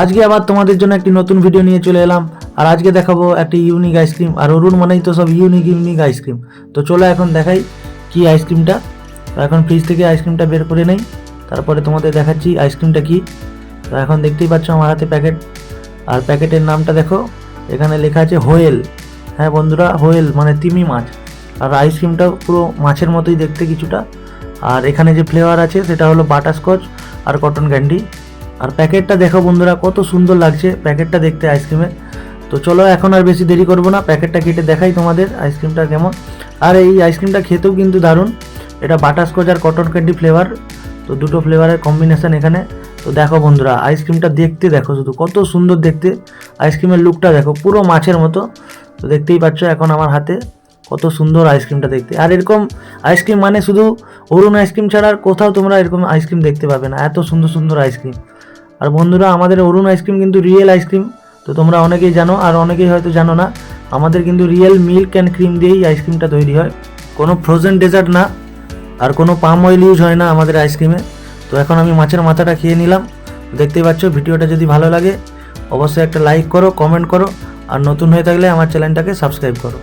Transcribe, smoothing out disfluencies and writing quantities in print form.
আজকে আবার তোমাদের জন্য একটি নতুন ভিডিও নিয়ে চলে এলাম। আর আজকে দেখাবো একটি ইউনিক আইসক্রিম। আর অরুণ মানেই তো সব ইউনিক আইসক্রিম। তো চলো এখন দেখাই কি আইসক্রিমটা। তো এখন ফ্রিজ থেকে আইসক্রিমটা বের করে নেই, তারপরে তোমাদের দেখাচ্ছি আইসক্রিমটা কি। তো এখন দেখতেই পাচ্ছ আমার হাতে প্যাকেট, আর প্যাকেটের নামটা দেখো, এখানে লেখা আছে হোয়েল। হ্যাঁ বন্ধুরা, হোয়েল মানে তিমি মাছ। আর আইসক্রিমটা পুরো মাছের মতোই দেখতে কিছুটা। আর এখানে যে ফ্লেভার আছে সেটা হলো বাটারস্কচ আর কটন ক্যান্ডি। আর প্যাকেটটা দেখো বন্ধুরা, কত সুন্দর লাগছে প্যাকেটটা দেখতে আইসক্রিমের। তো চলো এখন আর বেশি দেরি করবো না, প্যাকেটটা কেটে দেখাই তোমাদের আইসক্রিমটা কেমন। আর এই আইসক্রিমটা খেতেও কিন্তু দারুণ। এটা বাটারস্কচ আর কটন ক্যান্ডি ফ্লেভার, তো দুটো ফ্লেভারের কম্বিনেশন এখানে। তো দেখো বন্ধুরা, আইসক্রিমটা দেখতে দেখো শুধু কত সুন্দর দেখতে। আইসক্রিমের লুকটা দেখো, পুরো মাছের মতো। তো দেখতেই পাচ্ছ এখন আমার হাতে কত সুন্দর আইসক্রিমটা দেখতে। আর এরকম আইসক্রিম মানে শুধু অরুণ আইসক্রিম ছাড়া আর কোথাও তোমরা এরকম আইসক্রিম দেখতে পাবে না, এত সুন্দর সুন্দর আইসক্রিম। আর বন্ধুরা, আমাদের অরুণ আইসক্রিম কিন্তু রিয়েল আইসক্রিম। তো তোমরা অনেকেই জানো, আর অনেকেই হয়তো জানো না, আমাদের কিন্তু রিয়েল মিল্ক অ্যান্ড ক্রিম দিয়েই আইসক্রিমটা তৈরি হয়, কোনো ফ্রোজেন ডেজার্ট না, আর কোনো পাম অয়েল ইউজ হয় না আমাদের আইসক্রিমে। তো এখন আমি মাছের মাথাটা খেয়ে নিলাম। দেখতেই পাচ্ছ, ভিডিওটা যদি ভালো লাগে অবশ্যই একটা লাইক করো, কমেন্ট করো, আর নতুন হয়ে থাকলে আমার চ্যানেলটাকে সাবস্ক্রাইব করো।